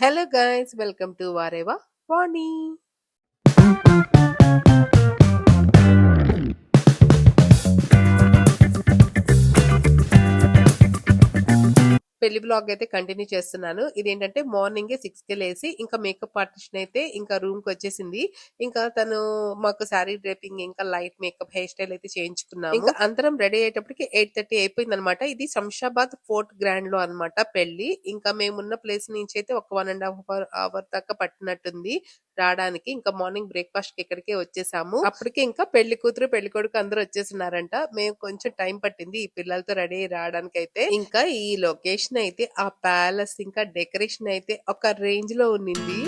Hello guys, welcome to Vareva Vani. పెళ్లి blog అయితే continue చేస్తున్నాను. ఇదేంటంటే మార్నింగే 6కి లేసి ఇంకా మేకప్ ఆర్టిస్ట్ అయితే ఇంకా రూమ్ కి వచ్చేసింది. ఇంకా తను మాకు శారీ డ్రేపింగ్ ఇంకా లైట్ మేకప్ హెయిర్ స్టైల్ అయితే చేయించుకున్నాము. ఇంకా అందరం రెడీ అయ్యేటప్పటికి 8:30 అయిపోయింది అనమాట. ఇది శంషాబాద్ ఫోర్ట్ గ్రాండ్ లో అన్నమాట పెళ్లి. ఇంకా మేమున్న ప్లేస్ నుంచి అయితే ఒక 1.5 అవర్ దాకా పట్టినట్టుంది రావడానికి. ఇంకా మార్నింగ్ బ్రేక్ఫాస్ట్ కి ఇక్కడికే వచ్చేసాము. అప్పటికే ఇంకా పెళ్లి కూతురు పెళ్లి కొడుకు అందరూ వచ్చేసినారంట. మేము కొంచెం టైం పట్టింది ఈ పిల్లలతో రెడీ అయ్యి రావడానికి అయితే. ఇంకా ఈ లొకేషన్ అయితే ఆ ప్యాలెస్ ఇంకా డెకరేషన్ అయితే ఒక రేంజ్ లో ఉన్నింది.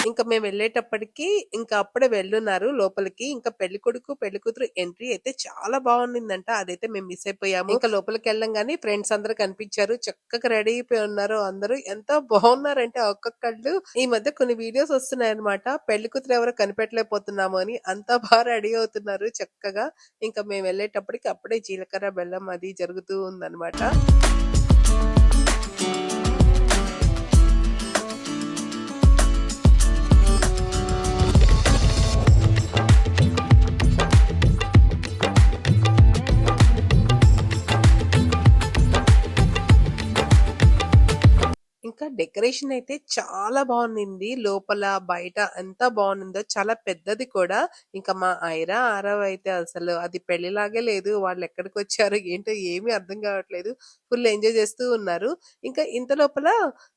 ఇంకా మేము వెళ్ళేటప్పటికి ఇంకా అప్పుడే వెళ్ళున్నారు లోపలికి. ఇంకా పెళ్లి కొడుకు పెళ్లి కూతురు ఎంట్రీ అయితే చాలా బాగుండిందంట. అదైతే మేము మిస్ అయిపోయాము. ఇంకా లోపలికి వెళ్ళంగానే ఫ్రెండ్స్ అందరూ కనిపించారు. చక్కగా రెడీ అయిపోయి ఉన్నారు అందరూ. ఎంత బాగున్నారంటే ఒక్కొక్కళ్ళు. ఈ మధ్య కొన్ని వీడియోస్ వస్తున్నాయి అనమాట. పెళ్లి కూతురు ఎవరో కనిపెట్టలేకపోతున్నాము అని అంత బాగా రెడీ అవుతున్నారు చక్కగా. ఇంకా మేము వెళ్ళేటప్పటికి అప్పుడే జీలకర్ర బెల్లం అది జరుగుతూ ఉందన్నమాట. ఇంకా డెకరేషన్ అయితే చాలా బాగుండింది. లోపల బయట ఎంత బాగుండిందో. చాలా పెద్దది కూడా. ఇంకా మా ఐరా ఆరవ్ అయితే అసలు అది పెళ్లిలాగే లేదు. వాళ్ళు ఎక్కడికి వచ్చారు ఏంటో ఏమీ అర్థం కావట్లేదు. ఫుల్ ఎంజాయ్ చేస్తూ ఉన్నారు. ఇంకా ఇంత లోపల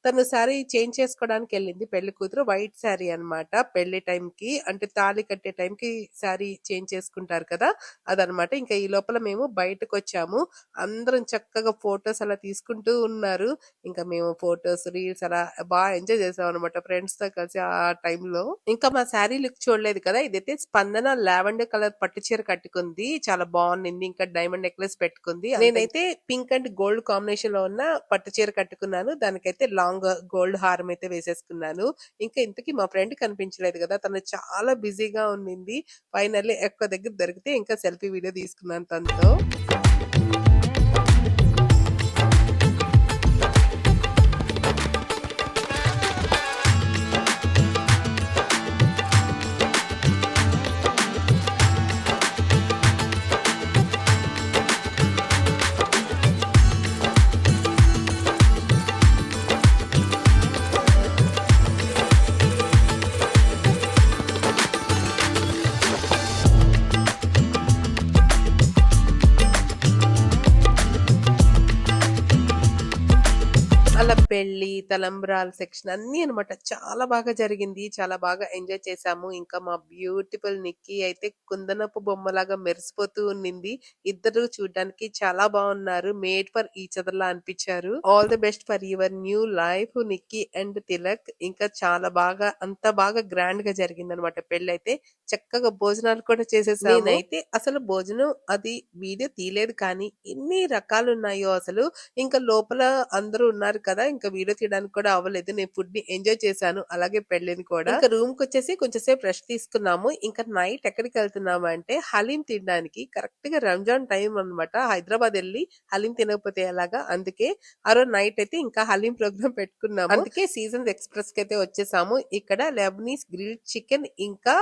తను శారీ చేంజ్ చేసుకోవడానికి వెళ్ళింది పెళ్లి కూతురు. వైట్ శారీ అన్నమాట. పెళ్లి టైంకి అంటే తాళి కట్టే టైంకి శారీ చేంజ్ చేసుకుంటారు కదా అదనమాట. ఇంకా ఈ లోపల మేము బయటకు వచ్చాము. అందరం చక్కగా ఫొటోస్ అలా తీసుకుంటూ ఉన్నారు. ఇంకా మేము ఫొటోస్ రీల్స్ అలా బాగా ఎంజాయ్ చేసాం అనమాట ఫ్రెండ్స్ తో కలిసి ఆ టైంలో. ఇంకా మా శారీ లుక్ చూడలేదు కదా. ఇదైతే స్పందన లావెండర్ కలర్ పట్టు చీర కట్టుకుంది. చాలా బాగుంది. ఇంకా డైమండ్ నెక్లెస్ పెట్టుకుంది. నేనైతే పింక్ అండ్ గోల్డ్ కాంబినేషన్ లో ఉన్న పట్టు చీర కట్టుకున్నాను. దానికైతే లాంగ్ గోల్డ్ హారం అయితే వేసేసుకున్నాను. ఇంకా ఇంతకీ మా ఫ్రెండ్ కనిపించలేదు కదా. తను చాలా బిజీగా ఉండింది. ఫైనల్లీ ఎక్కువ దగ్గర దొరికితే ఇంకా సెల్ఫీ వీడియో తీసుకున్నాను తనతో. అలా పెళ్లి తలంబ్రాల సెక్షన్ అన్ని అనమాట. చాలా బాగా జరిగింది. చాలా బాగా ఎంజాయ్ చేసాము. ఇంకా మా బ్యూటిఫుల్ నిక్కీ అయితే కుందనపు బొమ్మలాగా మెరిసిపోతూ ఉన్నింది. ఇద్దరు చూడడానికి చాలా బాగున్నారు. మేడ్ ఫర్ ఈచ్ అదర్ లా అనిపించారు. All the best for your new life Nikki and Tilak. ఇంకా చాలా బాగా అంత బాగా గ్రాండ్ గా జరిగింది అనమాట పెళ్లి అయితే. చక్కగా భోజనాలు కూడా చేసేసాము. నేనైతే అసలు భోజనం అది వీడియో తీయలేదు కానీ ఎన్ని రకాలు ఉన్నాయో అసలు. ఇంకా లోపల అందరూ ఉన్నారు కదా. ఇంకా వీడియో తీయడానికి కూడా అవ్వలేదు. నేను ఫుడ్ ని ఎంజాయ్ చేశాను. అలాగే పెళ్లిని కూడా. ఇంకా రూమ్ కి వచ్చేసి కొంచెం సేపు రెస్ట్ తీసుకున్నాము. ఇంకా నైట్ ఎక్కడికి వెళ్తున్నాము అంటే హలీం తినడానికి. కరెక్ట్ గా రంజాన్ టైం అన్నమాట. హైదరాబాద్ వెళ్ళి హలీం తినకపోతే ఎలాగా. అందుకే ఆ రోజు నైట్ అయితే ఇంకా హలీం ప్రోగ్రామ్ పెట్టుకున్నాము. అందుకే సీజన్స్ ఎక్స్ప్రెస్ కి అయితే వచ్చేసాము. ఇక్కడ లెబనీస్ గ్రిల్డ్ చికెన్ ఇంకా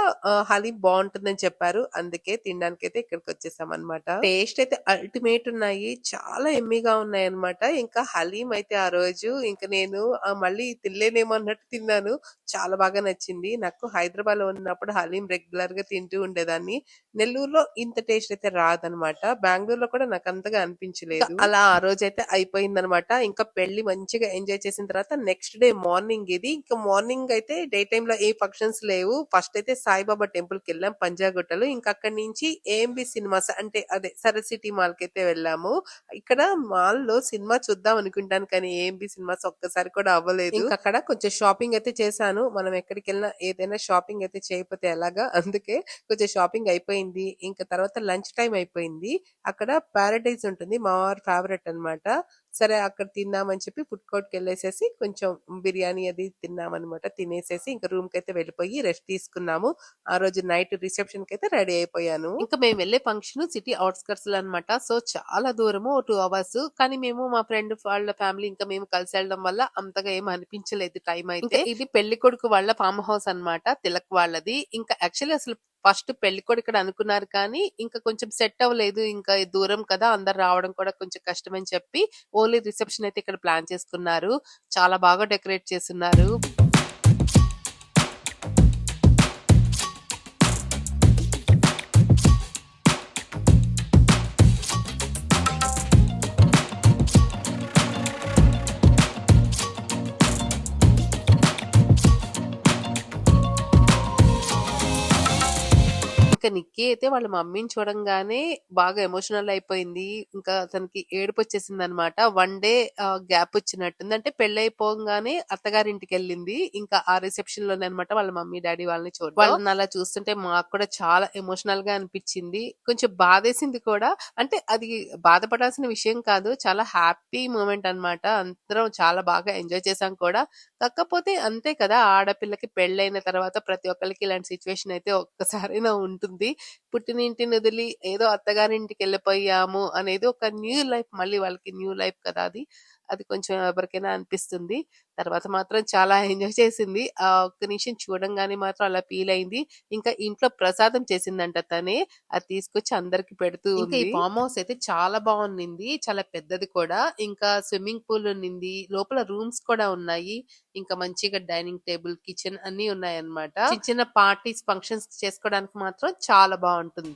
హలీం బాగుంటుందని చెప్పారు. అందుకే తినడానికి అయితే ఇక్కడికి వచ్చేసాం అనమాట. టేస్ట్ అయితే అల్టిమేట్ ఉన్నాయి. చాలా ఎమ్మిగా ఉన్నాయి అనమాట. ఇంకా హలీం అయితే ఆ రోజు ఇంక నేను మళ్ళీ తినలేనేమో అన్నట్టు తిన్నాను. చాలా బాగా నచ్చింది. నాకు హైదరాబాద్‌లో ఉన్నప్పుడు హలీం రెగ్యులర్‌గా తింటూ ఉండేదాన్ని. నెల్లూరులో ఇంత టేస్ట్ అయితే రాదనమాట. బెంగుళూరులో కూడా నాకంతగా అనిపించలేదు. అలా ఆ రోజైతే అయిపోయిందనమాట. ఇంకా పెళ్లి మంచిగా ఎంజాయ్ చేసిన తర్వాత నెక్స్ట్ డే మార్నింగ్ ఇది. ఇంకా మార్నింగ్ అయితే డే టైమ్‌లో ఏ ఫంక్షన్స్ లేవు. ఫస్ట్ అయితే సాయిబాబా టెంపుల్‌కెళ్ళాం పంజాగుట్టలో. ఇంకా అక్కడి నుంచి ఏఎంబీ సినిమాస్ అంటే అదే సరస్ సిటీ మాల్‌కైతే వెళ్ళాము. ఇక్కడ మాల్‌లో సినిమా చూద్దాం అనుకుంటాను కానీ ఏఎంబీ సినిమాస్ ఒక్కసారి కూడా అవ్వలేదు. ఇంకా అక్కడ కొంచెం షాపింగ్ అయితే చేశాను. మనం ఎక్కడికెళ్ళినా ఏదైనా షాపింగ్ అయితే చేయకపోతే ఎలాగా? అందుకే కొంచెం షాపింగ్ అయిపోయింది. ఇంకా తర్వాత లంచ్ టైమ్ అయిపోయింది. అక్కడ పారడైజ్ ఉంటుంది. మా వారి ఫేవరెట్ అన్నమాట. సరే అక్కడ తిందామని చెప్పి ఫుడ్ కోర్ట్‌కెళ్ళేసేసి కొంచెం బిర్యానీ అది తిన్నామనమాట. తినేసేసి ఇంక రూమ్‌కైతే వెళ్ళిపోయి రెస్ట్ తీసుకున్నాము. ఆ రోజు నైట్ రిసెప్షన్‌కైతే రెడీ అయిపోయాను. ఇంకా మేము వెళ్ళే ఫంక్షన్ సిటీ ఔట్‌స్కర్ట్స్‌లో అన్నమాట. సో చాలా దూరము 2 అవర్స్. కానీ మేము మా ఫ్రెండ్ వాళ్ళ ఫ్యామిలీ ఇంకా మేము కలిసి వెళ్ళడం వల్ల అంతగా ఏమి అనిపించలేదు టైం అయితే. ఇంకా ఇది పెళ్లికొడుకు వాళ్ళ ఫార్మ్ హౌస్ అన్నమాట. తిలక్ వాళ్ళది. ఇంకా యాక్చువల్లీ అసలు ఫస్ట్ పెళ్ళికొడుకుని అనుకున్నారు కానీ ఇంకా కొంచెం సెట్ అవ్వలేదు. ఇంకా దూరం కదా అందరు రావడం కూడా కొంచెం కష్టమని చెప్పి ఓన్లీ రిసెప్షన్ అయితే ఇక్కడ ప్లాన్ చేసుకున్నారు. చాలా బాగా డెకరేట్ చేసున్నారు. ఇంకా నిక్కీ అయితే వాళ్ళ మమ్మీని చూడంగానే బాగా ఎమోషనల్ అయిపోయింది. ఇంకా తనకి ఏడుపొచ్చేసిందనమాట. వన్ డే గ్యాప్ వచ్చినట్టుంది. అంటే పెళ్లయిపోంగానే అత్తగారింటికెళ్ళింది. ఇంకా ఆ రిసెప్షన్ లోనే అనమాట వాళ్ళ మమ్మీ, డాడీ వాళ్ళని చూడడం. వాళ్ళని అలా చూస్తుంటే మాకు కూడా చాలా ఎమోషనల్ గా అనిపించింది. కొంచెం బాధేసింది కూడా. అంటే అది బాధపడాల్సిన విషయం కాదు. చాలా హ్యాపీ మూమెంట్ అన్నమాట. అందరం చాలా బాగా ఎంజాయ్ చేసాం కూడా. కాకపోతే అంతే కదా! ఆడపిల్లకి పెళ్ళైన తర్వాత ప్రతి ఒక్కళ్ళకి ఇలాంటి సిట్యుయేషన్ అయితే ఒక్కసారైనా ఉంటుంది. పుట్టినింటిని వదిలి ఏదో అత్తగారింటికెళ్ళిపోయాము అనేది ఒక న్యూ లైఫ్ మళ్ళీ వాళ్ళకి న్యూ లైఫ్ కదా అది. అది కొంచెం ఎవరికైనా అనిపిస్తుంది. తర్వాత మాత్రం చాలా ఎంజాయ్ చేసింది. ఆ ఒక్క నిమిషం చూడంగానే మాత్రం అలా ఫీల్ అయింది. ఇంకా ఇంట్లో ప్రసాదం చేసిందంట తనే. అది తీసుకొచ్చి అందరికి పెడుతూ ఉంది. ఇంకా ఈ ఫార్మ్ హౌస్ అయితే చాలా బాగుండింది. చాలా పెద్దది కూడా. ఇంకా స్విమ్మింగ్ పూల్ ఉన్నింది. లోపల రూమ్స్ కూడా ఉన్నాయి. ఇంకా మంచిగా డైనింగ్ టేబుల్, కిచెన్ అన్నీ ఉన్నాయన్నమాట. చిన్న చిన్న పార్టీస్, ఫంక్షన్స్ చేసుకోవడానికి మాత్రం చాలా బావుంటుంది.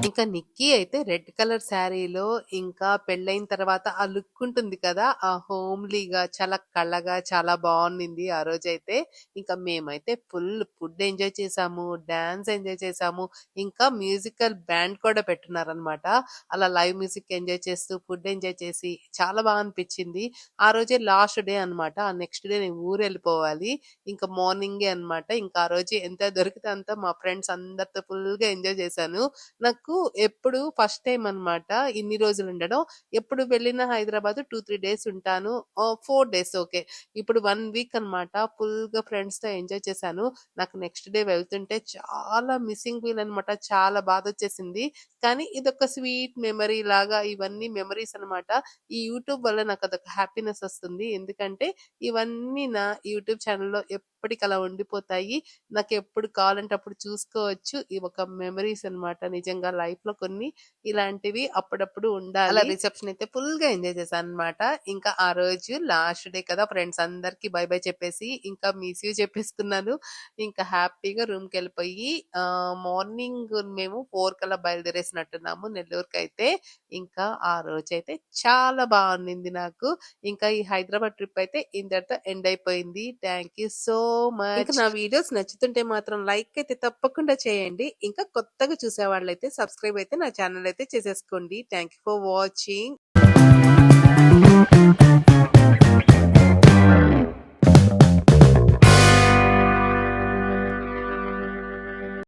ఇంకా నిక్కీ అయితే రెడ్ కలర్ శారీలో ఇంకా పెళ్ళైన తర్వాత ఆ లుక్ ఉంటుంది కదా! ఆ హోమ్లీగా చాలా కళగా చాలా బావున్నింది ఆ రోజైతే. ఇంకా మేమైతే ఫుల్ ఫుడ్ ఎంజాయ్ చేసాము. డాన్స్ ఎంజాయ్ చేసాము. ఇంకా మ్యూజికల్ బ్యాండ్ కూడా పెట్టున్నారనమాట. అలా లైవ్ మ్యూజిక్ ఎంజాయ్ చేస్తూ, ఫుడ్ ఎంజాయ్ చేసి చాలా బా అనిపిచ్చింది. ఆ రోజే లాస్ట్ డే అనమాట. ఆ నెక్స్ట్ డే నేను ఊరెళ్ళిపోవాలి. ఇంకా మార్నింగే అనమాట. ఇంకా ఆ రోజు ఎంత దొరికితే అంత మా ఫ్రెండ్స్ అందరితో ఫుల్‌గా ఎంజాయ్ చేశాను. నాకు ఎప్పుడు ఫస్ట్ టైమ్ అన్నమాట ఇన్ని రోజులు ఉండడం. ఎప్పుడు వెళ్ళినా హైదరాబాద్ 2, 3 డేస్ ఉంటాను. 4 డేస్ ఓకే. ఇప్పుడు 1 వీక్ అన్నమాట. ఫుల్‌గా ఫ్రెండ్స్‌తో ఎంజాయ్ చేశాను. నాకు నెక్స్ట్ డే వెళ్తుంటే చాలా మిస్సింగ్ ఫీల్ అన్నమాట. చాలా బాధొచ్చేసింది. కానీ ఇదొక స్వీట్ మెమరీ లాగా ఇవన్నీ మెమరీస్ అన్నమాట. ఈ యూట్యూబ్ వల్ల నాకదొక హ్యాపీనెస్ వస్తుంది. ఎందుకంటే ఇవన్నీ నా యూట్యూబ్ ఛానెల్‌లో ఎప్పటికలా ఉండిపోతాయి. నాకెప్పుడు కావాలంటే అప్పుడు చూసుకోవచ్చు. ఇవి ఒక మెమరీస్ అన్నమాట. నిజంగా లైఫ్‌లో కొన్ని ఇలాంటివి అప్పుడప్పుడు ఉండాలి. అలా రిసెప్షన్ అయితే ఫుల్‌గా ఎంజాయ్ చేశానన్నమాట. ఇంకా ఆ రోజు లాస్ట్ డే కదా! ఫ్రెండ్స్ అందరికి బై బై చెప్పేసి ఇంకా మిస్ యూ చెప్పేసుకున్నాను. ఇంకా హ్యాపీగా రూమ్‌కెళ్ళిపోయి మార్నింగ్ మేము 4 కల్లా బయలుదేరేసినట్టున్నాము నెల్లూరుకైతే. ఇంకా ఆ రోజైతే చాలా బావుండింది నాకు. ఇంకా ఈ హైదరాబాద్ ట్రిప్ అయితే ఇంతటితో ఎండ్ అయిపోయింది. Thank you so much. ఇంకా నా వీడియోస్ నచ్చుతుంటే మాత్రం లైక్ అయితే తప్పకుండా చేయండి. ఇంకా కొత్తగా చూసేవాళ్ళైతే సబ్స్క్రైబ్ అయితే నా ఛానల్ అయితే చేసేసుకోండి. Thank you for watching.